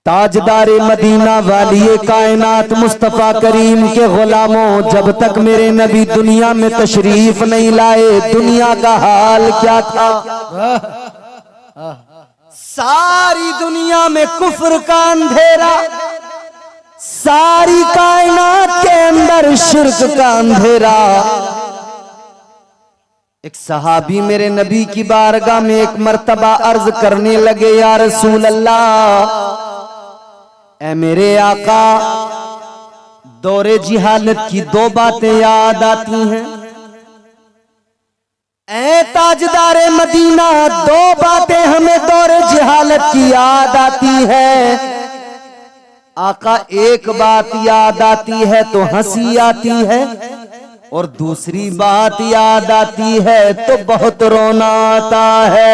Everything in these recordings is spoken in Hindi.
ताजदारे मदीना वालिए कायनात मुस्तफ़ा करीम के गुलामों, जब तक मेरे नबी दुनिया में तशरीफ नहीं लाए दुनिया का हाल क्या था। सारी दुनिया में कुफ्र का अंधेरा, सारी कायनात के अंदर शिर्क का अंधेरा। एक सहाबी मेरे नबी की बारगाह में एक मर्तबा अर्ज करने लगे, या रसूल अल्लाह, ऐ मेरे आका, दौरे जिहालत की दो बातें याद आती हैं। ऐ ताजदारे मदीना, दो बातें हमें दौरे जिहालत की याद आती है। आका, एक बात याद आती है तो हंसी आती है, और दूसरी बात याद आती है तो बहुत रोना आता है।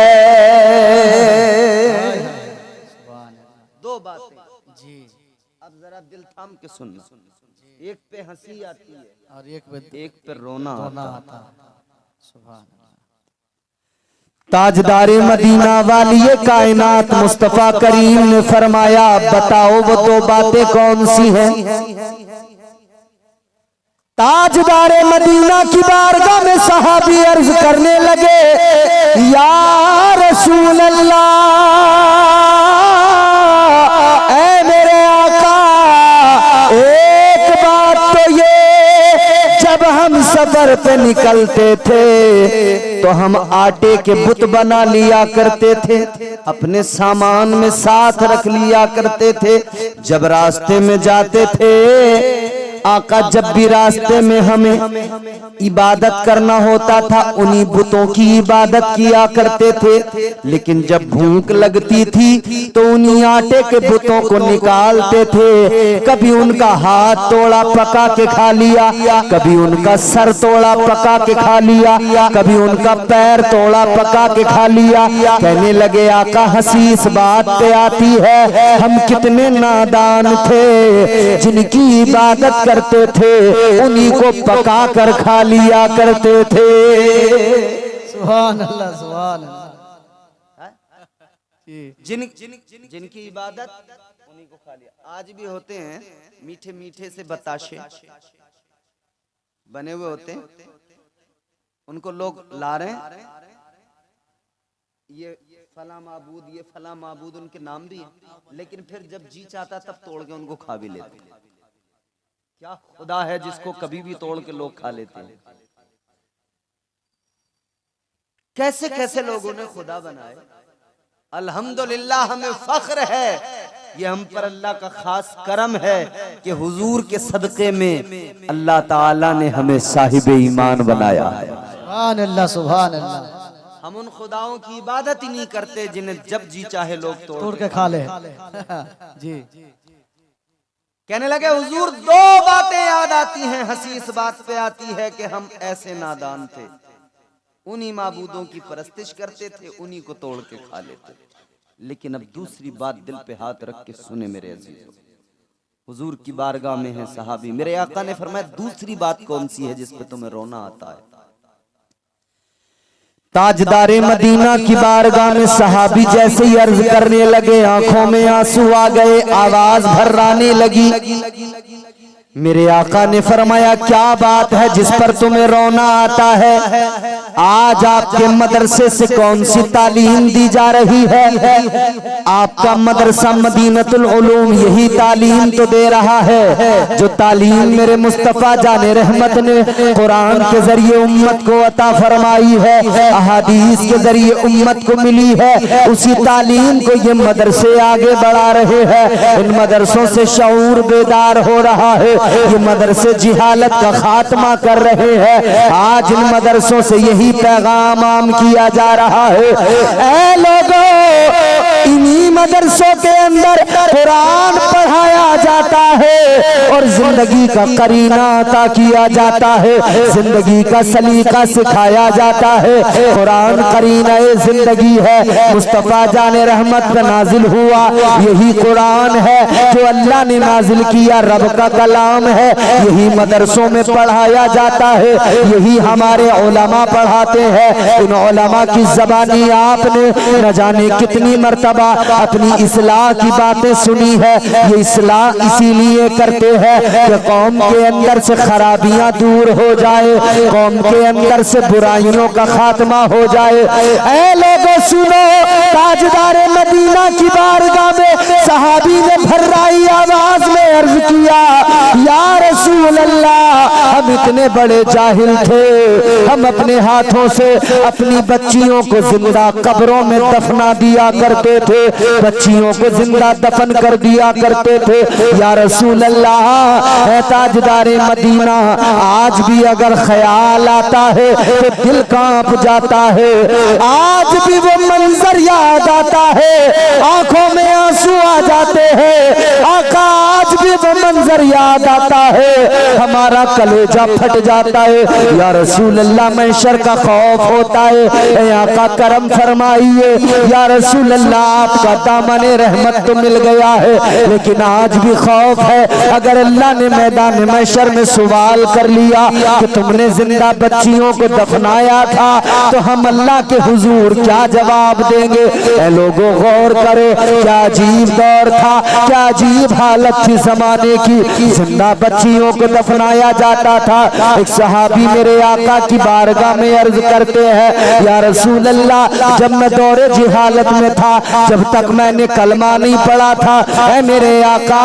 दो बातें जी, अब जरा दिल थाम के सुनना। एक पे हंसी आती है और एक पे रोना आता है। ताजदारे मदीना वालिए कायनात मुस्तफ़ा करीम ने फरमाया, बताओ वो दो बातें कौन सी हैं। ताजदारे मदीना की बारगाह में सहाबी अर्ज करने लगे, या रसूल अल्लाह, ऐ मेरे आका, एक बात तो ये, जब हम सफर पे निकलते थे तो हम आटे के बुत बना लिया करते थे, अपने सामान में साथ रख लिया करते थे। जब रास्ते में जाते थे आका, जब भी रास्ते में हमें इबादत करना होता था उन्हीं बुतों की इबादत किया करते थे। लेकिन जब भूख लगती थी तो उन्हीं आटे के बुतों को निकालते थे। कभी उनका हाथ तोड़ा पका के खा लिया, कभी उनका सर तोड़ा पका के खा लिया, कभी उनका पैर तोड़ा पका के खा लिया। कहने लगे, आका, हंसी इस बात पे आती है हम कितने नादान थे, जिनकी इबादत करते थे उन्हीं को पका कर खा लिया करते थे। सुभान अल्लाह, सुभान अल्लाह। जिनकी इबादत उन्हीं को खा लिया। आज भी होते हैं मीठे मीठे से बताशे बने हुए होते हैं, उनको लोग ला रहे हैं, ये फला माबूद, ये फला माबूद, उनके नाम भी हैं, लेकिन फिर जब जी चाहता तब तोड़ के उनको खा भी लेते हैं। क्या खुदा है जिसको कभी भी तोड़ के लोग खा लेते हैं। कैसे कैसे लोगों ने खुदा बनाए। अल्हम्दुलिल्लाह, हमें फख्र है, ये हम पर अल्लाह का खास करम है कि हुजूर के सदक़े में अल्लाह ताला ने हमें साहिब ईमान बनाया है। सुभान अल्लाह, सुभान अल्लाह। हम उन खुदाओं की इबादत ही नहीं करते जिन्हें जब जी चाहे लोग तोड़ के खा ले। जी, कहने लगे, हुजूर, दो बातें याद आती हैं, हंसी इस बात पे आती है कि हम ऐसे नादान थे, उन्हीं माबूदों की परस्तिश करते थे, उन्हीं को तोड़ के खा लेते। लेकिन अब दूसरी बात दिल पे हाथ रख के सुने मेरे अजीजों, हुजूर की बारगाह में है सहाबी, मेरे आका ने फरमाया, दूसरी बात कौन सी है जिस पे तुम्हें रोना आता है। ताजदारे मदीना की बारगाह में सहाबी जैसे ही अर्ज करने लगे, आंखों में आंसू आ गए, आवाज भर्राने लगी। मेरे आका ने फरमाया, क्या बात है जिस पर तुम्हें रोना आता है। आज आपके मदरसे से कौन सी तालीम दी जा रही है। आपका मदरसा मदीनतुल उलूम यही तालीम तो दे रहा है जो तालीम मेरे मुस्तफ़ा जाने रहमत ने कुरान के जरिए उम्मत को अता फरमाई है, अहादीस के जरिए उम्मत को मिली है। उसी तालीम को ये मदरसे आगे बढ़ा रहे हैं। इन मदरसों से शऊर बेदार हो रहा है, ये मदरसे जिहालत का खात्मा कर रहे हैं। आज इन मदरसों से यही पैगाम आम किया जा रहा है। ऐ लोगों, इन्हीं मदरसों के अंदर कुरान पढ़ाया जाता है और जिंदगी का करीना अता किया जाता है, जिंदगी का सलीका सिखाया जाता है। कुरान करीना जिंदगी है, मुस्तफा जाने रहमत पे नाजिल हुआ यही कुरान है जो अल्लाह ने नाजिल किया, रब का कलाम है। यही मदरसों में पढ़ाया जाता है, यही हमारे उलमा पढ़ाते हैं। इन उलमा की ज़बानी आपने न जाने कितनी मरतबा मर्तबा अपनी इस्लाह की बातें सुनी है। ये इस्लाह इसीलिए करते हैं कि कौम के अंदर से खराबियां दूर हो जाए, कौम के अंदर से बुराइयों का खात्मा हो जाए। ऐ लोगों सुनो, ताजदार मदीना की बारगाह में सहाबी ने भर्राई आवाज में अर्ज किया, या रसूल अल्लाह, हम इतने बड़े जाहिल थे, हम अपने हाथों से अपनी बच्चियों को जिंदा कब्रों में दफना दिया करते थे, बच्चियों को जिंदा दफन कर दिया करते थे। या रसूल अल्लाह, ऐ ताजदार मदीना, आज भी अगर ख्याल आता है तो दिल कांप जाता है, आज भी वो मंजर याद आता है, आंखों में आंसू आ जाते हैं। आका, आज भी वो मंजर याद आता है, हमारा कलेजा फट जाता है। या रसूल अल्लाह, महशर का खौफ होता है। ऐ आका करम फरमाइए, या रसूल अल्लाह, आपका दामने रहमत तो मिल गया है, लेकिन आज भी खौफ है। अगर अल्लाह ने मैदान महशर में सवाल कर लिया कि तुमने जिंदा बच्चियों को दफनाया था, तो हम अल्लाह के हुजूर क्या जवाब देंगे? ऐ लोगों गौर करो, क्या अजीब दौर था, क्या अजीब हालत थी जमाने की। जिंदा बच्चियों को दफनाया जाता था। एक सहाबी मेरे आका की बारगाह में अर्ज करते हैं, या रसूल अल्लाह, जब मैं दौरे जिहालत में था, जब तक मैंने कलमा नहीं पढ़ा था, ऐ मेरे आका,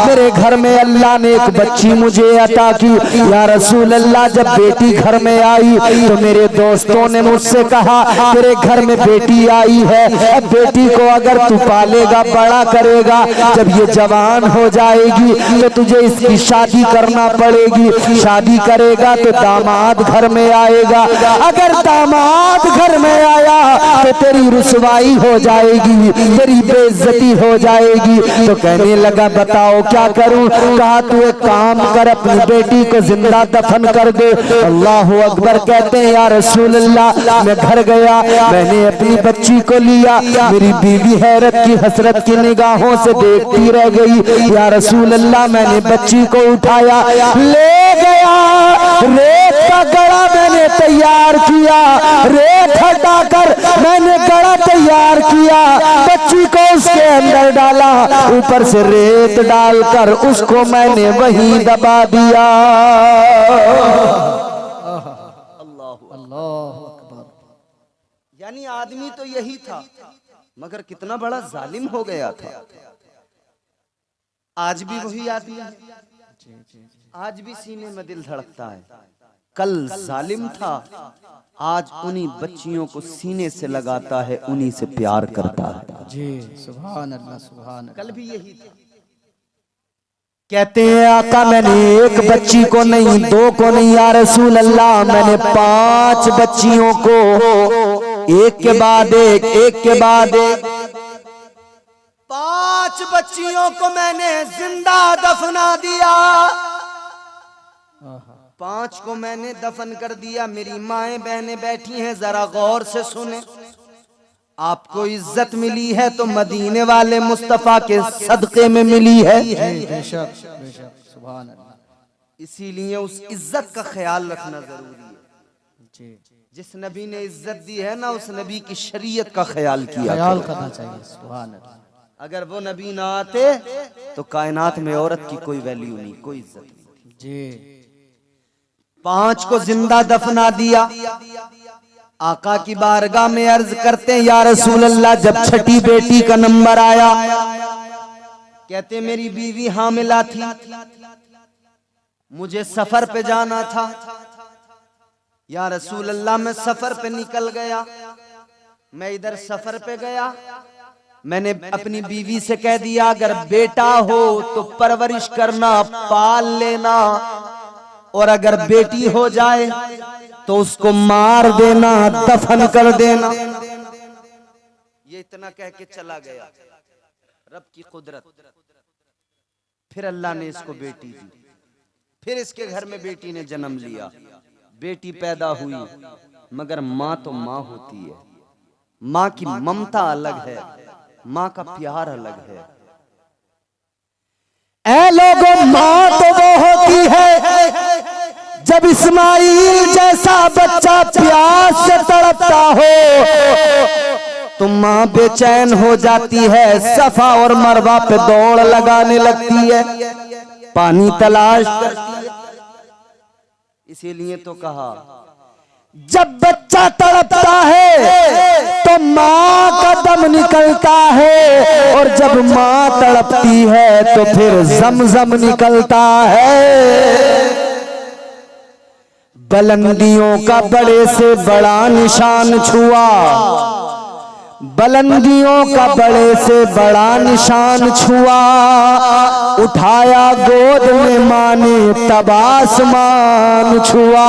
मेरे घर में अल्लाह ने एक बच्ची मुझे अता की। या रसूल अल्लाह, जब बेटी घर में आई तो मेरे दोस्तों ने मुझसे कहा, तेरे घर में बेटी आई है, अब बेटी को अगर तू पालेगा, बड़ा करेगा, जब ये जवान हो जाएगी तो तुझे इसकी शादी करना पड़ेगी। शादी करेगा तो दामाद घर में आएगा, अगर दामाद घर में आया तो तेरी रुसवाई हो जाएगी, तेरी बेइज्जती हो जाएगी। तो कहने लगा, बताओ क्या करूं? कहा, तू एक काम कर, अपनी बेटी को जिंदा दफन कर दे। अल्लाह अकबर। कहते हैं, या रसूल अल्लाह, मैं घर गया, मैंने अपनी बच्ची को लिया, मेरी बीवी हैरत की हसरत की निगाहों से देखती रह गई। या रसूल अल्लाह, मैंने बच्ची को उठाया, ले गया, रेत का गड़ा मैंने तैयार किया, रेत हटाकर मैंने गड़ा तैयार किया, बच्ची को उसके अंदर डाला, ऊपर से रेत डालकर उसको मैंने वहीं दबा दिया। अल्लाह अकबर। यानी आदमी तो यही था, मगर कितना बड़ा जालिम हो गया था। आज भी वही आदमी है, आज भी सीने में दिल धड़कता है। कल जालिम था, आज उन्हीं बच्चियों को सीने से लगाता है, उन्हीं से प्यार करता है। जी सुभान अल्लाह, सुभान अल्लाह। कल भी यही था। कहते हैं, आका, मैंने एक बच्ची को नहीं, दो को नहीं, या रसूल अल्लाह, मैंने 5 बच्चियों को एक के बाद एक, एक के बाद एक, 5 बच्चियों को मैंने जिंदा दफना दिया। 5 को मैंने दफन कर दिया। मेरी माएं बहनें बैठी हैं, जरा गौर से सुने। आपको इज्जत मिली है तो मदीने वाले मुस्तफा के सदके में मिली है। बेशक, बेशक, सुभान अल्लाह। इसीलिए उस इज्जत का ख्याल रखना जरूरी है। जिस नबी ने इज्जत दी है ना, उस नबी की शरीयत का ख्याल करना चाहिए। सुभान अल्लाह। अगर वो नबी ना आते तो कायनात में औरत की कोई वैल्यू नहीं, कोई इज्जत नहीं जी। 5 को जिंदा दफना दिया। आका की बारगाह में अर्ज करते हैं, या रसूल अल्लाह, जब छठी बेटी का नंबर आया, कहते मेरी बीवी हामिला थी, मुझे सफर पे जाना था। या रसूल अल्लाह, मैं सफर पे निकल गया। मैं इधर सफर पे गया, मैंने अपनी बीवी से कह दिया, अगर बेटा हो तो परवरिश करना, पाल लेना, और अगर बेटी हो जाए तो उसको मार देना, दफन कर देना। ये इतना कह के चला गया। रब की कुदरत। फिर अल्लाह ने इसको बेटी दी, फिर इसके घर में बेटी ने जन्म लिया, बेटी पैदा हुई। मगर माँ तो माँ होती है, माँ की ममता अलग है, माँ का प्यार अलग है। ऐ लोगों, माँ तो वो होती है जब इस्माइल जैसा बच्चा प्यास से तड़पता हो, तो माँ बेचैन हो जाती है, सफा और मरवा पे दौड़ लगाने लगती है, पानी तलाश करती है। इसीलिए तो कहा जब बच्चा तड़पता है तो माँ का दम निकलता है, और जब माँ तड़पती है तो फिर ज़मज़म निकलता है। बुलंदियों का बड़े से बड़ा निशान छुआ, बुलंदियों का बड़े से बड़ा निशान छुआ, उठाया गोद में माँ ने तब आसमान छुआ।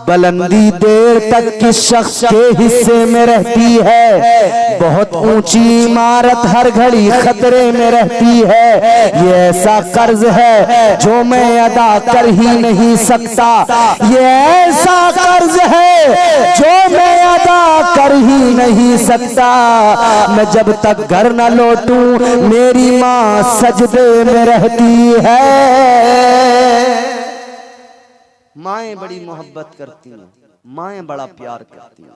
बुलंदी देर तक किस शख्स के हिस्से में रहती है, बहुत ऊंची इमारत हर घड़ी खतरे में रहती है। ये ऐसा कर्ज है जो मैं अदा कर ही नहीं सकता, ये ऐसा कर्ज है जो मैं अदा कर ही नहीं सकता। मैं जब तक घर न लौटूं मेरी माँ सजदे में रहती है। माएँ बड़ी मोहब्बत करती हैं, माएँ बड़ा प्यार करती हैं।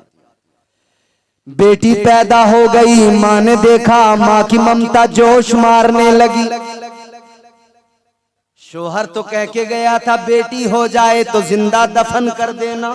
बेटी पैदा हो गई, माँ ने देखा माँ की ममता जोश मारने लगी। शोहर तो कह के गया था बेटी हो जाए तो जिंदा दफन कर देना,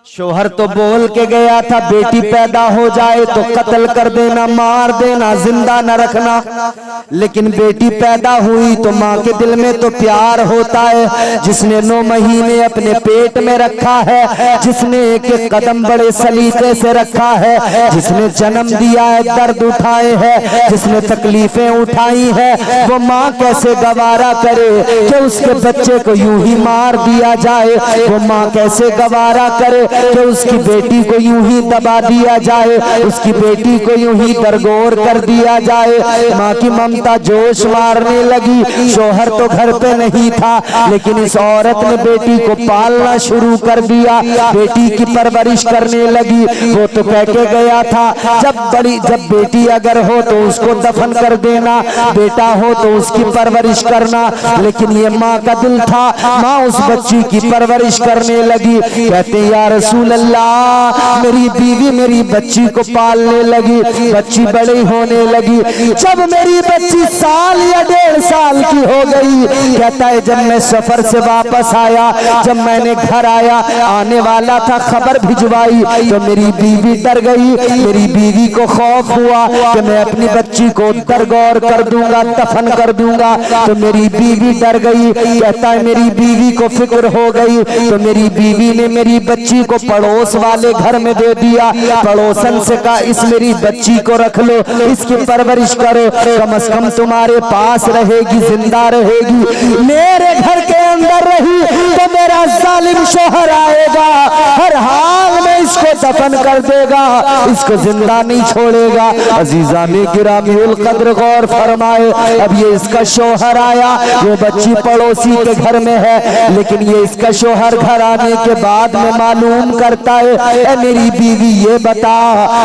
शोहर तो बोल के गया था बेटी पैदा हो जाए तो कत्ल कर देना, मार देना, जिंदा न रखना। लेकिन बेटी पैदा हुई तो माँ के दिल में तो प्यार होता है। जिसने 9 महीने अपने पेट में रखा है, जिसने एक एक कदम बड़े सलीके से रखा है, जिसने जन्म दिया है, दर्द उठाए हैं, जिसने तकलीफें उठाई है, वो माँ कैसे गवारा करे कि उसके बच्चे को यूं ही मार दिया जाए। वो माँ कैसे गवारा करे कि उसकी बेटी को यूं ही दबा दिया जाए, उसकी बेटी को यूं ही दरगोर कर दिया जाए। माँ की ममता जोश मारने लगी। शोहर तो घर पे नहीं था, लेकिन इस औरत ने बेटी को पालना शुरू कर दिया, बेटी की परवरिश करने लगी। वो तो कह के गया था जब बेटी अगर हो तो उसको दफन कर देना, बेटा हो तो उसकी परवरिश करना। लेकिन ये माँ का दिल था, माँ उस बच्ची की परवरिश करने लगी। कहते या रसूल अल्लाह, मेरी बीवी मेरी बच्ची को पालने लगी, बच्ची बड़ी होने लगी। जब मेरी बच्ची साल या 1.5 साल की हो गई, कहता है जब मैं सफर से वापस आया, जब मैंने घर आया आने वाला था, खबर भिजवाई तो मेरी बीवी डर गई। मेरी बीवी को खौफ हुआ कि मैं अपनी बच्ची को दरगोर कर दूंगा, दफन कर दूंगा। तो मेरी बीवी डर गई। कहता है मेरी बीवी को फिक्र हो गई तो मेरी बीवी ने मेरी बच्ची को पड़ोस वाले घर में दे दिया। पड़ोसन से कहा इस मेरी बच्ची को रख लो, इसकी परवरिश करो, कम से कम तुम्हारे पास रहेगी, जिंदा रहेगी। मेरे घर के अंदर रही तो मेरा जालिम शोहर आएगा, हर हाल में इसको दफन कर देगा, इसको जिंदा नहीं छोड़ेगा। अजीजा ने गिरामीउल कद्र गौर फरमाए, अब ये इसका शोहर आया, वो बच्ची पड़ोसी के घर में है, लेकिन ये इसका शोहर घर आने के बाद में मालूम करता है, ए मेरी बीवी ये बता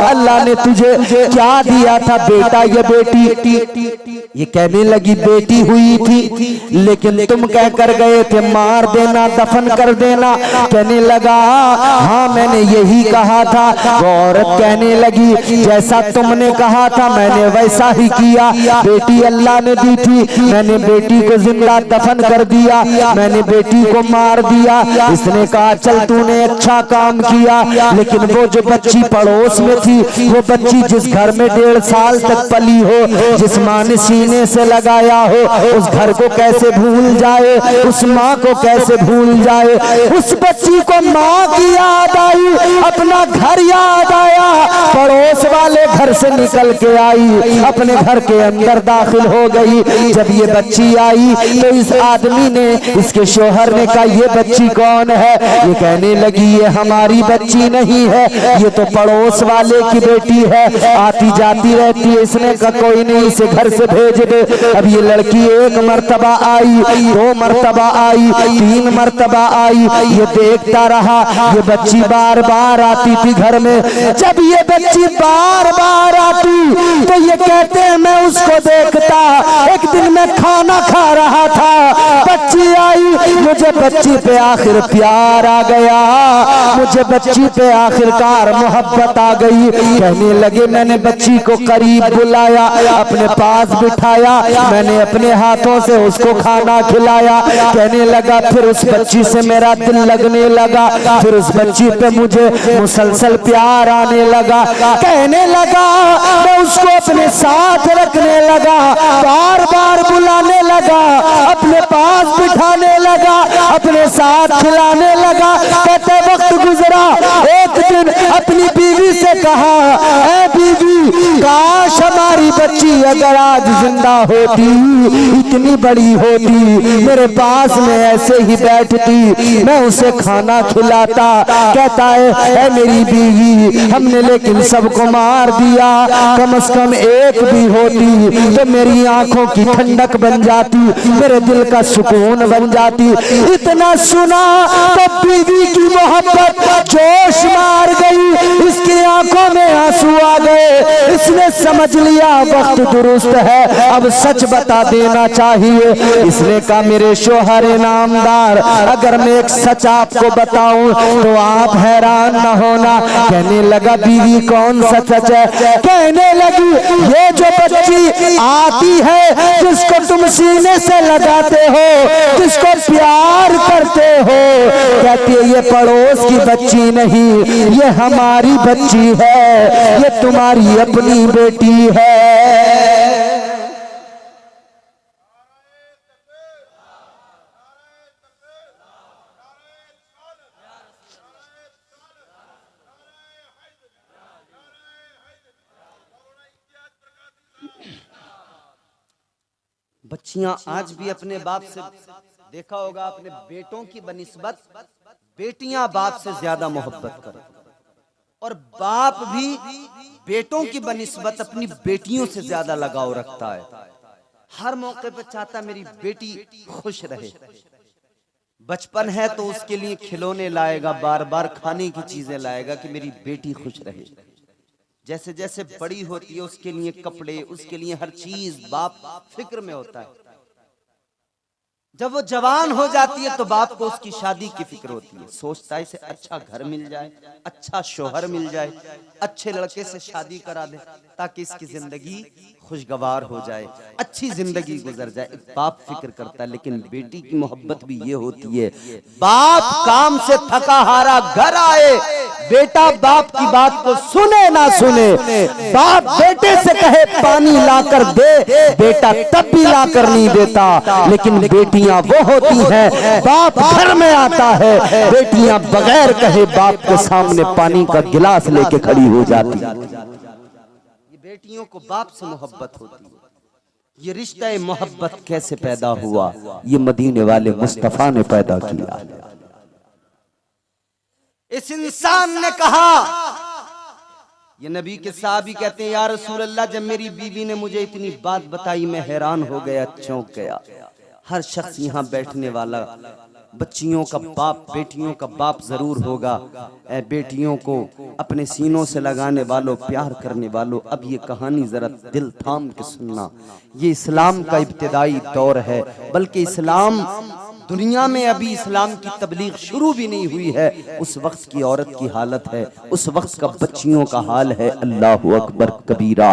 अल्लाह ने तुझे क्या दिया था, बेटा या बेटी? ये कहने लगी बेटी हुई थी, लेकिन तुम कह कर गए थे मार देना, दफन कर देना। कहने लगा हाँ मैंने यही कहा था। वो औरत कहने लगी जैसा तुमने कहा था मैंने वैसा ही किया, बेटी अल्लाह ने दी थी, मैंने बेटी को जिंदा दफन कर दिया, मैंने बेटी को मार दिया। इसने कहा चल तूने अच्छा काम किया, लेकिन वो जो बच्ची पड़ोस में थी, वो बच्ची जिस घर में 1.5 साल तक पली हो, जिस माँ ने सीने से लगाया हो, उस घर को कैसे भूल जाए, उस माँ को कैसे भूल जाए। उस बच्ची को माँ की याद आई, अपना घर याद आया, पड़ोस वाले घर से निकल के आई, अपने घर के अंदर दाखिल हो गई। जब ये बच्ची आई तो इस आदमी ने, इसके शोहर ने कहा ये बच्ची कौन है? ये कहने लगी ये हमारी बच्ची नहीं है, ये तो पड़ोस वाले की बेटी है, आती जाती रहती है। इसने कहा कोई नहीं, इसे घर से भेज दे। अब ये लड़की 1 मर्तबा आई, 2 मर्तबा आई, 3 मर्तबा आई, ये देखता रहा। ये बच्ची बार बार आती थी घर में। जब ये बच्ची बार बार आती तो ये कहते हैं मैं उसको देखता। एक दिन मैं खाना खा रहा था, बच्ची आई, मुझे बच्ची पे आखिर प्यार आ गया, मुझे बच्ची पे आखिरकार मोहब्बत आ गई। कहने लगे मैंने बच्ची को करीब बुलाया, अपने पास बिठाया, मैंने अपने हाथों से उसको खाना खिलाया। कहने लगा फिर उस बच्ची से मेरा दिल लगने लगा, फिर उस बच्ची पे मुझे मुसलसल प्यार आने लगा। कहने लगा मैं उसको अपने साथ रखने लगा, बार बार बुलाने लगा, अपने पास बिठाने लगा, अपने साथ खिलाने लगा। कहते वक्त गुजरा, एक दिन अपनी बीवी से कहा, ऐ बीवी काश हमारी बच्ची अगर आज जिंदा होती, इतनी बड़ी होती, मेरे पास में ऐसे ही बैठती, मैं उसे खाना खिलाता। कहता है ऐ मेरी बीवी हमने लेकिन सबको मार दिया, कम से कम एक भी होती तो मेरी आंखों की ठंडक बन जाती, मेरे दिल का सुकून बन जाती। इतना सुना तो बीवी की मोहब्बत जोश मार गई, इसकी आंखों में आंसू आ गए। इसने समझ लिया वक्त दुरुस्त है, अब सच बता देना चाहिए। इसने कहा मेरे शोहर नामदार, अगर मैं एक सच आपको बताऊं तो आप हैरान न होना। कहने लगा बीवी कौन सा सच है? कहने लगी ये जो बच्ची आती है जिसको तुम सीने से लगाते हो, जिसको प्यार करते हो, कहती है ये पड़ोस की बच्ची नहीं, ये हमारी बच्ची है, ये तुम्हारी अपनी बेटी है। बच्चियां आज भी अपने बाप से, देखा होगा अपने बेटों की बनिस्बत बेटियां बाप से ज्यादा मोहब्बत करती, और बाप भी बेटों की बनिस्बत अपनी बेटियों से ज्यादा लगाव रखता है। हर मौके पर चाहता मेरी बेटी खुश रहे। बचपन है तो उसके लिए खिलौने लाएगा, बार बार खाने की चीजें लाएगा कि मेरी बेटी खुश रहे। जैसे जैसे बड़ी होती है उसके लिए कपड़े, उसके लिए हर चीज बाप फिक्र में होता है। जब वो जवान हो जाती है तो बाप को उसकी शादी की फिक्र होती है, सोचता है इसे अच्छा घर मिल जाए, अच्छा शोहर मिल जाए, अच्छे लड़के से शादी करा दे ताकि इसकी जिंदगी खुशगवार हो जाए, अच्छी जिंदगी गुजर जाए। बाप फिक्र करता है। लेकिन बेटी की मोहब्बत भी ये होती है, बाप काम से थका हारा घर आए, बेटा बाप की बात को सुने ना सुने, बाप बेटे से कहे पानी लाकर दे, बेटा तब भी लाकर नहीं देता। लेकिन बेटियां वो होती हैं, बाप घर में आता है, बेटियां बगैर कहे बाप के सामने पानी का गिलास लेके खड़ी हो जाती। ये बेटियों को बाप से मोहब्बत होती है। ये रिश्ता मोहब्बत कैसे पैदा हुआ? ये मदीने वाले मुस्तफा ने पैदा किया। इस इंसान ने कहा, ये नबी के साहबी कहते हैं या रसूल अल्लाह, जब मेरी बीवी ने मुझे इतनी बात बताई मैं हैरान हो गया, चौंक गया। हर शख्स यहाँ बैठने वाला बच्चियों का बाप, बेटियों का बाप जरूर होगा। बेटियों को अपने सीनों से लगाने वालों, प्यार करने वालों, अब ये कहानी जरा दिल थाम के सुनना। ये इस्लाम का इब्तिदाई दौर है, बल्कि इस्लाम दुनिया में अभी इस्लाम की तबलीग शुरू भी नहीं हुई है। उस वक्त की औरत की हालत है, उस वक्त का बच्चियों का हाल है। अल्लाहु अकबर कबीरा।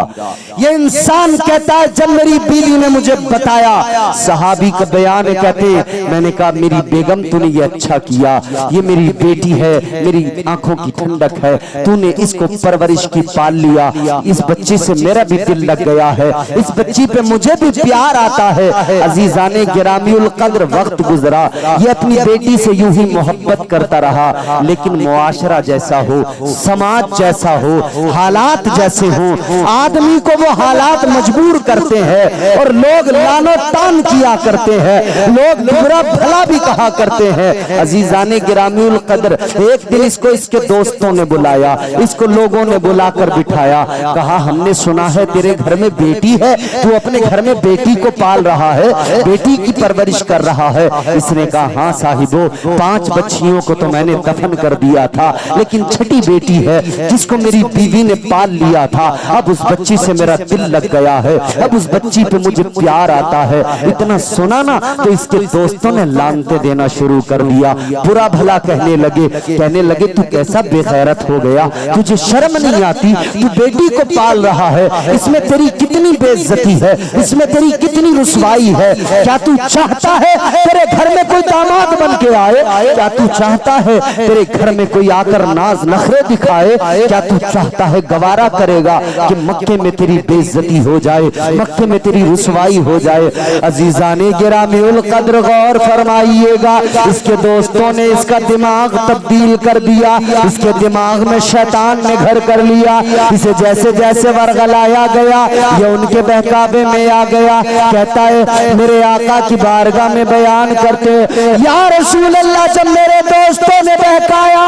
ये इंसान कहता है जब मेरी बीवी ने मुझे बताया, सहाबी का बयान कहते मैंने कहा मेरी बेगम तूने ये अच्छा किया, ये मेरी बेटी है, मेरी आंखों की ठंडक है, तूने इसको परवरिश की पाल लिया, इस बच्ची से मेरा भी दिल लग गया है, इस बच्ची पे मुझे भी प्यार आता है। अजीजाने गिरामीउल कद्र वक्त ये अपनी बेटी से यूं ही मोहब्बत करता रहा, लेकिन मुआशरा जैसा हो, समाज जैसा हो, हालात जैसे हो, आदमी को वो हालात मजबूर करते हैं और लोग लानो तान किया करते हैं, लोग बुरा भला भी कहा करते हैं। अजीजाने गिरामीउल कद्र, एक दिन इसको इसके दोस्तों ने बुलाया, इसको लोगों ने बुलाकर बिठाया, कहा हमने सुना है तेरे घर में बेटी है, तू अपने घर में बेटी को पाल रहा है, बेटी की परवरिश कर रहा है, इसने कहा हाँ साहिबो, 5 बच्चियों को तो मैंने दफन कर दिया था, लेकिन छठी बेटी है जिसको मेरी बीवी ने पाल लिया था, अब उस बच्ची से मेरा दिल लग गया है, अब उस बच्ची पे मुझे प्यार आता है। इतना सुना ना तो इसके दोस्तों ने लानते देना शुरू कर दिया, बुरा भला कहने लगे तू कैसा बेगैरत हो गया, तुझे शर्म नहीं आती, तू बेटी को पाल रहा है, इसमें तेरी कितनी बेइज्जती है, इसमें तेरी कितनी रुसवाई है। क्या तू चाहता है तेरे घर में कोई दामाद बन के आए? क्या तू चाहता है तेरे घर में कोई आकर नाज नखरे दिखाए? क्या तू चाहता है, गवारा करेगा कि मक्के में तेरी बेइज्जती हो जाए, मक्के में तेरी रुसवाई हो जाए? अजीजाने गिरामीउल कद्र गौर फरमाइएगा, इसके दोस्तों ने इसका दिमाग तब्दील कर दिया, इसके दिमाग में शैतान ने घर कर लिया। इसे जैसे जैसे वर्गलाया गया ये उनके बहकावे में आ गया। कहता है मेरे आका की बारगाह में बयान करते, या रसूल अल्लाह, जब मेरे दोस्तों ने बहकाया,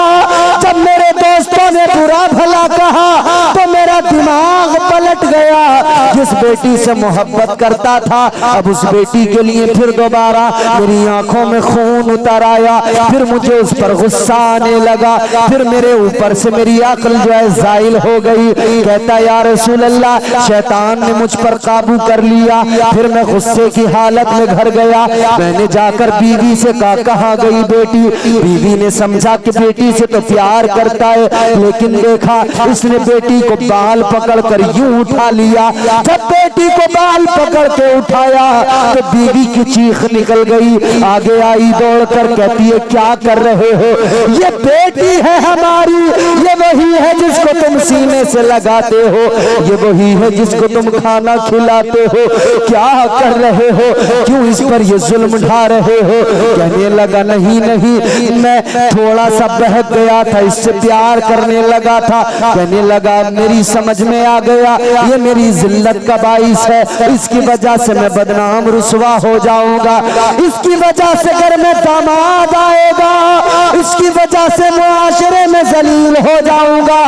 जब मेरे दोस्तों ने बुरा भला कहा तो मेरा दिमाग पलट गया। जिस बेटी से मोहब्बत करता था अब उस बेटी के लिए फिर दोबारा मेरी आंखों में खून उतर आया, फिर मुझे उस पर गुस्सा आने लगा, फिर मेरे ऊपर से मेरी अक्ल जो है जाइल हो गई। कहता या रसूल अल्लाह, शैतान ने मुझ पर काबू कर लिया, फिर मैं गुस्से की हालत में घर गया। मैंने जाकर बीवी से कहा कहाँ गई बेटी? बीवी ने समझा कि बेटी से तो प्यार करता है, लेकिन देखा इसने बेटी को बाल पकड़ कर यूं उठा लिया। जब बेटी को बाल पकड़ के उठाया तो बीवी की चीख निकल गई, आगे आई दौड़कर कहती है क्या कर रहे हो? ये बेटी है हमारी, ये वही है जिसको तुम सीने से लगाते हो, ये वही है जिसको तुम खाना खिलाते हो, क्या कर रहे हो? क्यों इस पर ये जुल्म ढा रहे हो? कहने लगा नहीं मैं थोड़ा सा बहक गया था, इससे प्यार करने लगा था। कहने लगा मेरी समझ में आ गया ये मेरी जिल्लत का बाइस है, इसकी वजह से मैं बदनाम रुसवा हो जाऊंगा, इसकी वजह से घर में दामाद आएगा, इसकी वजह से मुआशरे में जलील हो जाऊंगा।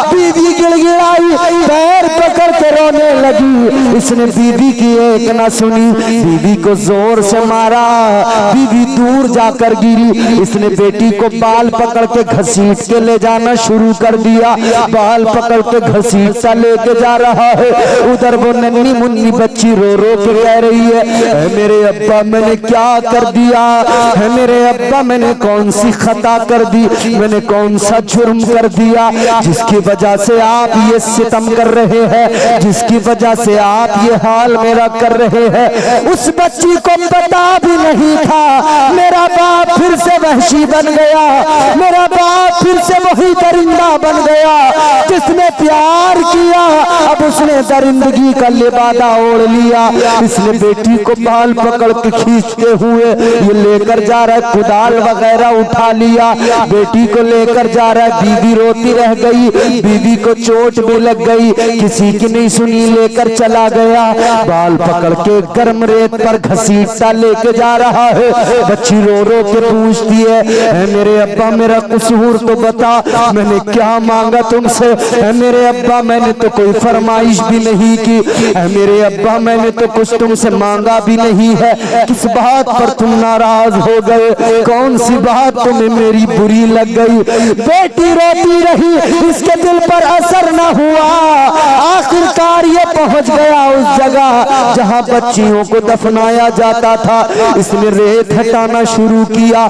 बीवी गिड़गिड़ाई, पैर पकड़ के रोने लगी। इसने बीवी की एक ना सुनी, बीवी को जोर से मारा, बीवी दूर जाकर गिरी। इसने बेटी को बाल पकड़ के घसीट के ले जाना शुरू कर दिया, बाल पकड़ के घसीटता लेके जा रहा है। उधर वो नन्ही मुन्नी बच्ची रो रो के कह रही है मेरे अब्बा मैंने क्या कर दिया है, मेरे अब्बा मैंने कौन सी खता कर दी, मैंने कौन सा जुर्म कर दिया जिसकी वजह से आप ये सितम कर रहे हैं, जिसकी वजह से आप ये हाल मेरा कर रहे हैं। उस बच्ची को पता भी नहीं था मेरा बाप फिर से वहशी बन गया, मेरा बाप फिर से वही दरिंदा बन गया जिसने प्यार किया, अब उसने दरिंदगी का लिबादा ओढ़ लिया। इसने बेटी को बाल पकड़ के खींचते हुए ये लेकर जा रहा है, कुदाल वगैरह उठा लिया, बेटी को लेकर जा रहा है। बीवी रोती रह गई, बीवी को चोट भी लग गई, किसी की नहीं सुनी, लेकर चला गया। बाल पकड़ के गर्म रेत पर घसीटता लेके जा रहा है। बच्ची रो रो के पूछती है मेरे अब्बा मेरा कसूर तो बता, मैंने क्या मांगा तुमसे? मेरे अब्बा मैंने तो कोई फरमाइश भी नहीं की, मेरे अब्बा मैंने तो कुछ तुमसे मांगा भी नहीं है, किस बात पर तुम नाराज हो गए? कौन सी बात तुम्हें मेरी बुरी लग गई? बेटी रोती रही, इसके दिल पर असर न हुआ। आखिरकार ये पहुंच गया उस जगह जहां बच्चियों को दफनाया जाता था। इसने रेत हटाना शुरू किया,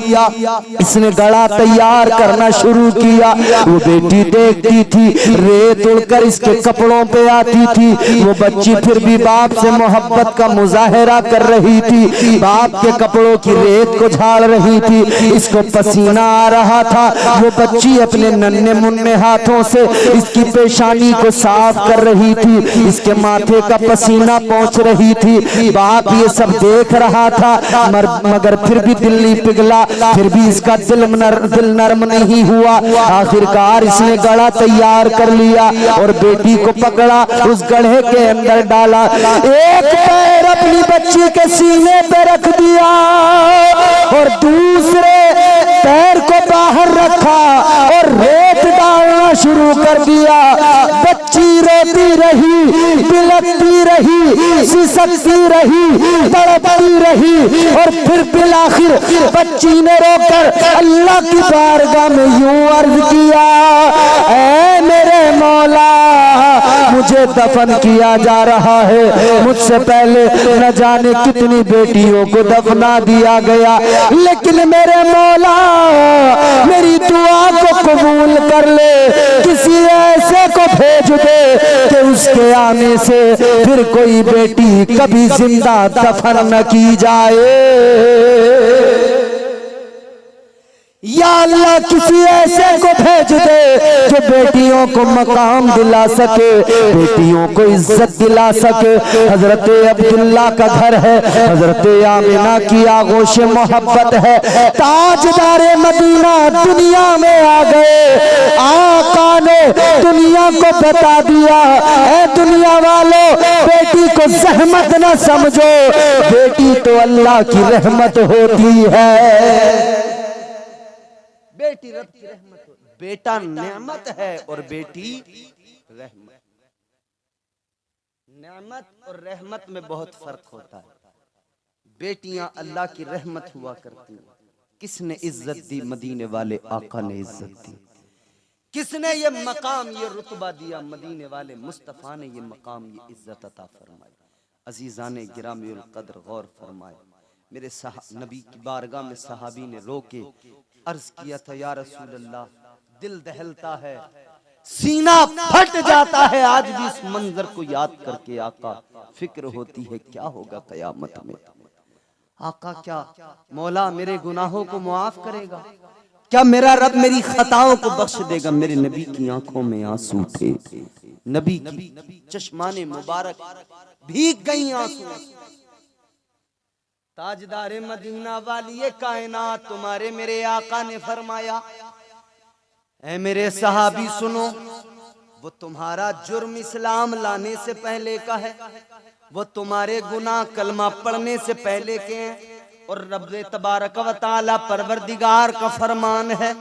इसने गड़ा तैयार करना शुरू किया। वो बेटी देखती थी रेत उड़कर इसके कपड़ों पे आती थी, वो बच्ची फिर भी बाप से मोहब्बत का मुजाहरा कर रही थी, बाप के कपड़ों की रेत को झाड़ रही थी। इसको पसीना आ रहा था, वो बच्ची अपने नन्हे मुन्ने हाथों से इसकी पेशानी को साफ कर रही थी, इसके माथे का पसीना पहुंच रही थी। बाप ये सब देख रहा था मगर फिर भी दिल नहीं पिघला, फिर भी इसका दिल नरम नहीं हुआ। आखिरकार इसने गड़ा तैयार कर लिया और बेटी को पकड़ा, उस गड्ढे के अंदर डाला, एक पैर अपनी बच्ची के सीने पे रख दिया और दूसरे पैर को बाहर रखा और रेत डालना शुरू कर दिया। बच्ची रोती रही, बिलखती रही, सिसकती रही, तड़पती रही और फिर बिलाखिर बच्ची ने रोकर अल्लाह की बारगाह में यूं अर्ज किया, ऐ मेरे मौला, मुझे दफन किया जा रहा है। मुझसे पहले न जाने कितनी बेटियों को दफना दिया गया, लेकिन मेरे मौला मेरी दुआ को कबूल कर ले। किसी ऐसे को भेज दे कि उसके आने से फिर कोई बेटी कभी जिंदा दफन न की जाए। या अल्लाह किसी ऐसे को भेज दे जो बेटियों को मकाम दिला सके, बेटियों को इज्जत दिला सके। हजरत अब्दुल्ला का घर है, हजरत आमिना की आगोश मोहब्बत है। ताजदारे मदीना दुनिया में आ गए। आका ने दुनिया को बता दिया, ऐ दुनिया वालों, बेटी को जहमत न समझो, बेटी तो अल्लाह की रहमत होती है। बेटी रब की रहमत, बेटा नेमत है और बेटी रहमत। नेमत और रहमत में बहुत फर्क होता है। बेटियां अल्लाह की रहमत हुआ करती हैं। किसने इज्जत दी? मदीने वाले आका ने इज्जत दी। किसने ये मकाम, ये रुतबा दिया? मदीने वाले मुस्तफा ने ये मकाम, ये इज्जत अता फरमाई। अजीजाने गिरामीउल कद्र गौर फरमाए। मेरे नबी की बारगाह में सहाबी ने रोके अर्ज किया था, या रसूल अल्लाह, दिल दहलता है, सीना फट जाता है आज भी इस मंजर को याद करके। आका, फिक्र होती है क्या होगा कयामत में। आका, क्या मौला मेरे गुनाहों को मुआफ करेगा? क्या मेरा रब मेरी खताओं को बख्श देगा? मेरे नबी की आंखों में आंसू थे, नबी की चश्माने मुबारक भीग गई आंसू। ताजदारे मदीना वाली कायनात, तुम्हारे मेरे आका ने फरमाया, ऐ मेरे सहाबी सुनो, वो तुम्हारा जुर्म इस्लाम लाने से पहले का है, वो तुम्हारे गुनाह कलमा पढ़ने से पहले के हैं। और रब तबारक व तआला परवरदिगार का फरमान है,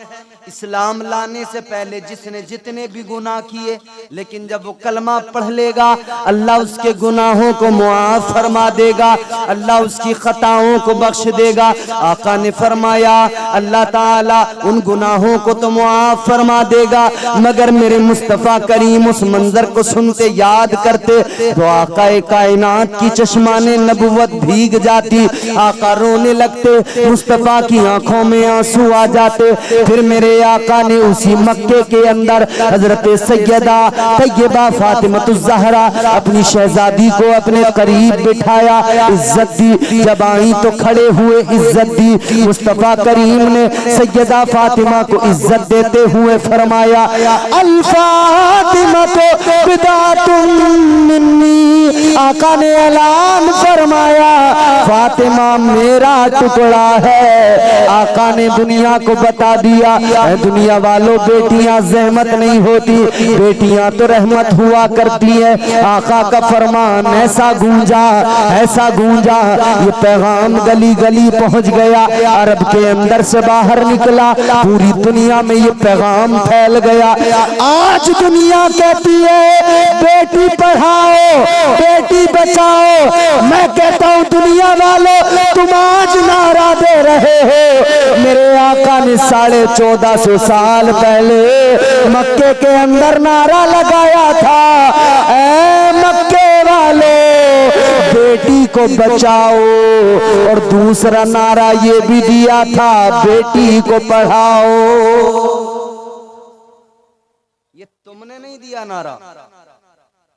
इस्लाम लाने से पहले जिसने जितने भी गुनाह किए, लेकिन जब वो कलमा पढ़ लेगा अल्लाह उसके गुनाहों को मुआफ फरमा देगा, अल्लाह उसकी खताओं को बख्श देगा। आका ने फरमाया, अल्लाह ताला उन गुनाहों को तो मुआफ फरमा देगा, मगर मेरे मुस्तफ़ा करीम उस मंजर को सुनते याद करते तो आका कायनात की चश्माने नबुवत भीग जाती। आका रोने लगते, मुस्तफा की आंखों में आंसू आ जाते। फिर मेरे आका ने उसी मक्के के अंदर हजरत सैयदा तैयबा फातिमतुज ज़हरा अपनी शहजादी को अपने करीब बिठाया, इज्जत दी। जब आई तो खड़े हुए इज्जत दी। मुस्तफा करीम ने सैयदा फातिमा को इज्जत देते हुए फरमाया, अल फातिमा तो बिदातुम मिन्नी। आका ने ऐलान फरमाया, फातिमा मेरा टुकड़ा है। आका ने दुनिया को बता दिया, दुनिया वालों, बेटियां जहमत नहीं होती, बेटियां तो रहमत हुआ करती है। आका का फरमान ऐसा गूंजा, ऐसा गूंजा, ये पैगाम गली गली पहुंच गया, अरब के अंदर से बाहर निकला, पूरी दुनिया में ये पैगाम फैल गया। आज दुनिया कहती है बेटी पढ़ाओ, बेटी बचाओ। मैं कहता हूँ दुनिया वालों, तुम आज नारा दे रहे हो, मेरे आका ने 1450 साल पहले मक्के के अंदर नारा लगाया था, ऐ मक्के वालों बेटी को बचाओ। और दूसरा नारा ये भी दिया था, बेटी को पढ़ाओ। ये तुमने नहीं दिया नारा,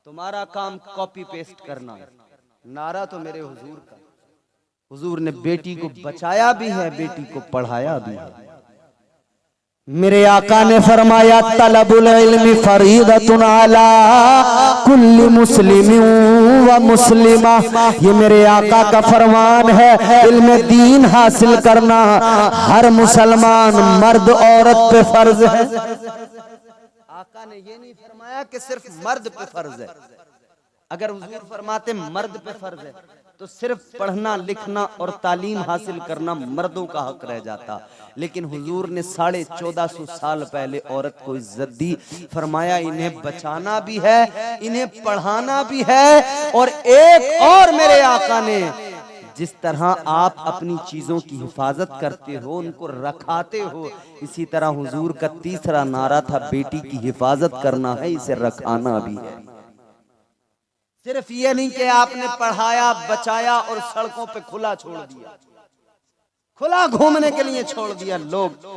तुम्हारा काम कॉपी पेस्ट करना है। नारा तो मेरे हुजूर का। हुजूर ने बेटी को बचाया भी है, बेटी को पढ़ाया भी है। मेरे आका ने फरमाया, तलबुल इल्मी फरीदतुन अला कुल्ली मुस्लिमिन व मुस्लिमा। ये मेरे आका का फरमान है, इल्म दीन हासिल करना हर मुसलमान मर्द औरत पे फर्ज है। आका ने ये नहीं फरमाया कि सिर्फ मर्द पे फर्ज है। अगर हुजूर फरमाते मर्द पे फर्ज है तो सिर्फ पढ़ना लिखना और तालीम हासिल करना मर्दों का हक रह जाता। लेकिन हुजूर ने 1450 साल पहले औरत को इज्जत दी, फरमाया इन्हें बचाना भी है, इन्हें पढ़ाना भी है। और एक और मेरे आका ने, जिस तरह आप अपनी चीजों की हिफाजत करते हो, उनको रखाते हो, इसी तरह हुजूर का तीसरा नारा था बेटी की हिफाजत करना है, इसे रखाना भी है। सिर्फ ये नहीं कि आपने पढ़ाया बचाया और सड़कों पे खुला छोड़ दिया, खुला घूमने के लिए छोड़ दिया। लोग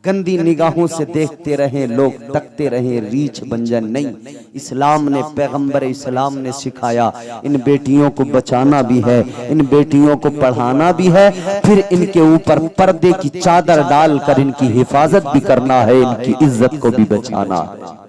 गंदी निगाहों से देखते रहे, लोग तकते रहे, रीछ बंजन नहीं। इस्लाम ने, पैगंबर इस्लाम ने सिखाया इन बेटियों को बचाना भी है, इन बेटियों को पढ़ाना भी है, फिर इनके ऊपर पर्दे की चादर डालकर इनकी हिफाजत भी करना है, इनकी इज्जत को भी बचाना है।